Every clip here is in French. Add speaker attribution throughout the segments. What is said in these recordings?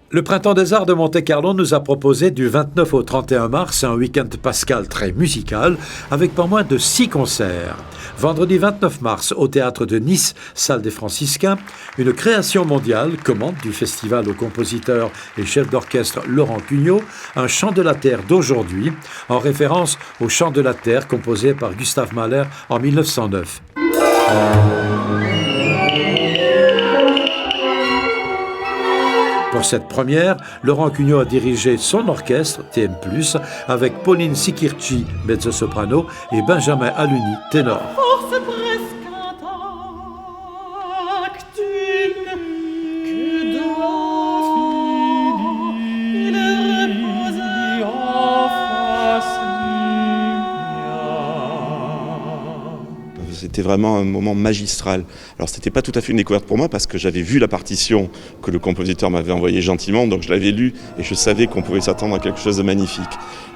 Speaker 1: Le Printemps des Arts de Monte-Carlo nous a proposé du 29 au 31 mars un week-end pascal très musical avec pas moins de 6 concerts. Vendredi 29 mars au Théâtre de Nice, salle des Franciscains, une création mondiale, commande du festival au compositeur et chef d'orchestre Laurent Cugnot, un chant de la terre d'aujourd'hui, en référence au chant de la terre composé par Gustav Mahler en 1909. Pour cette première, Laurent Cugnot a dirigé son orchestre, TN+, avec Pauline Sikirchi, mezzo-soprano, et Benjamin Aluni, ténor.
Speaker 2: C'était vraiment un moment magistral. Alors c'était pas tout à fait une découverte pour moi parce que j'avais vu la partition que le compositeur m'avait envoyée gentiment, donc je l'avais lue et je savais qu'on pouvait s'attendre à quelque chose de magnifique.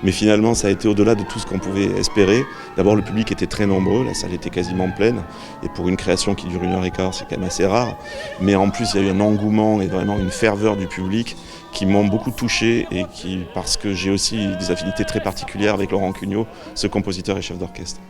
Speaker 2: Mais finalement ça a été au-delà de tout ce qu'on pouvait espérer. D'abord le public était très nombreux, la salle était quasiment pleine et pour une création qui dure 1h15 c'est quand même assez rare. Mais en plus il y a eu un engouement et vraiment une ferveur du public qui m'ont beaucoup touché et qui, parce que j'ai aussi des affinités très particulières avec Laurent Cugnot, ce compositeur et chef d'orchestre.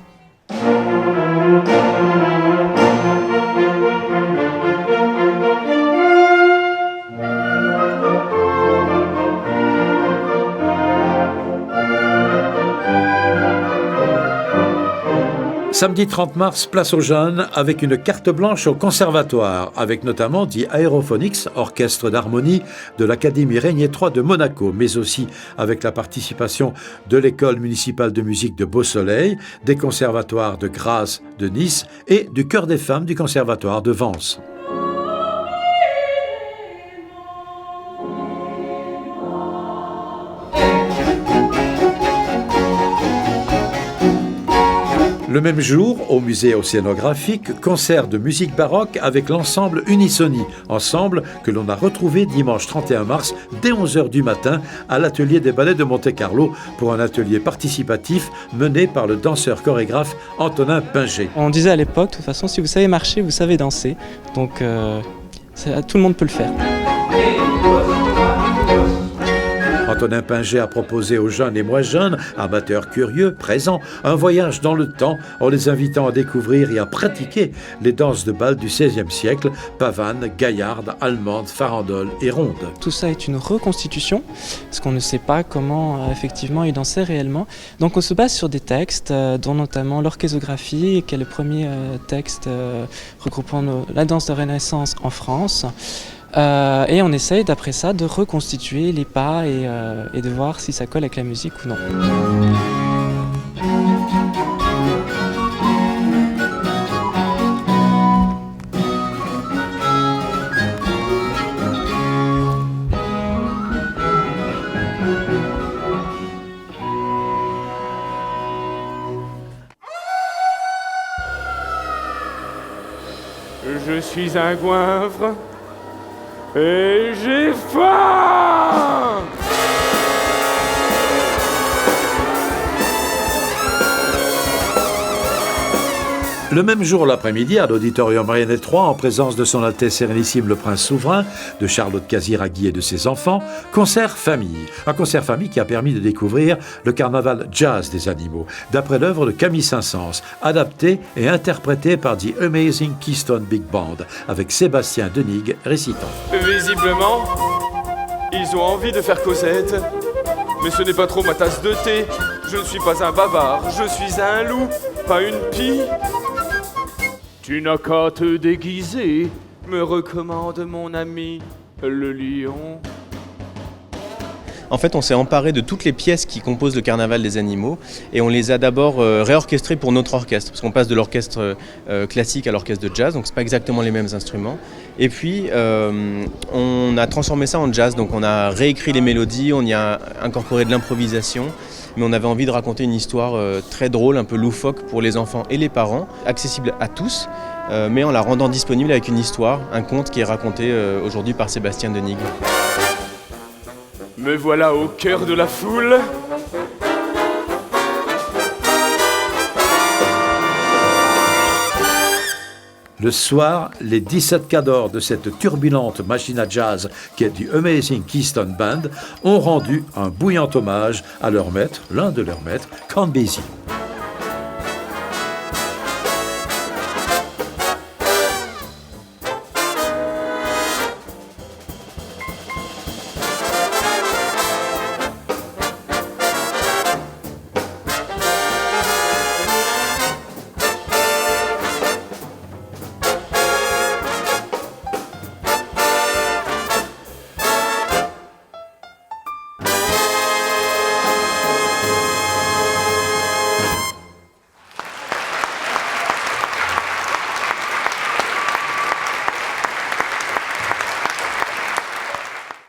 Speaker 1: Samedi 30 mars, place aux jeunes, avec une carte blanche au conservatoire, avec notamment The Aerophonics, orchestre d'harmonie de l'Académie Régnier III de Monaco, mais aussi avec la participation de l'École municipale de musique de Beau-Soleil, des conservatoires de Grasse de Nice et du Chœur des femmes du conservatoire de Vence. Le même jour, au musée océanographique, concert de musique baroque avec l'ensemble Unisoni, ensemble que l'on a retrouvé dimanche 31 mars dès 11h du matin à l'atelier des ballets de Monte-Carlo pour un atelier participatif mené par le danseur-chorégraphe Antonin Pinger.
Speaker 3: On disait à l'époque, de toute façon, si vous savez marcher, vous savez danser, donc tout le monde peut le faire.
Speaker 1: Antonin Pinger a proposé aux jeunes et moins jeunes, amateurs curieux, présents, un voyage dans le temps en les invitant à découvrir et à pratiquer les danses de bal du XVIe siècle, pavanes, gaillardes, allemandes, farandoles et rondes.
Speaker 3: Tout ça est une reconstitution, parce qu'on ne sait pas comment effectivement ils dansaient réellement. Donc on se base sur des textes, dont notamment l'orchésographie, qui est le premier texte regroupant la danse de Renaissance en France. Et on essaye d'après ça de reconstituer les pas et de voir si ça colle avec la musique ou non.
Speaker 4: Je suis un goinfre et j'ai faim!
Speaker 1: Le même jour l'après-midi, à l'auditorium Régnier III, en présence de son Altesse Sérénissime le Prince Souverain, de Charlotte Casiraghi et de ses enfants, concert famille. Un concert famille qui a permis de découvrir le carnaval jazz des animaux, d'après l'œuvre de Camille Saint-Saëns, adapté et interprété par The Amazing Keystone Big Band, avec Sébastien Denig récitant.
Speaker 4: Visiblement, ils ont envie de faire Cosette, mais ce n'est pas trop ma tasse de thé. Je ne suis pas un bavard, je suis un loup, pas une pie. Tu n'as qu'à te déguiser, me recommande mon ami le lion.
Speaker 5: En fait, on s'est emparé de toutes les pièces qui composent le carnaval des animaux et on les a d'abord réorchestrées pour notre orchestre, parce qu'on passe de l'orchestre classique à l'orchestre de jazz, donc c'est pas exactement les mêmes instruments. Et puis, on a transformé ça en jazz, donc on a réécrit les mélodies, on y a incorporé de l'improvisation, mais on avait envie de raconter une histoire très drôle, un peu loufoque pour les enfants et les parents, accessible à tous, mais en la rendant disponible avec une histoire, un conte qui est raconté aujourd'hui par Sébastien Denig.
Speaker 4: Me voilà au cœur de la foule.
Speaker 1: Le soir, les 17 cadors de cette turbulente machine à jazz qui est du Amazing Keystone Band ont rendu un bouillant hommage à leur maître, l'un de leurs maîtres, Count Basie.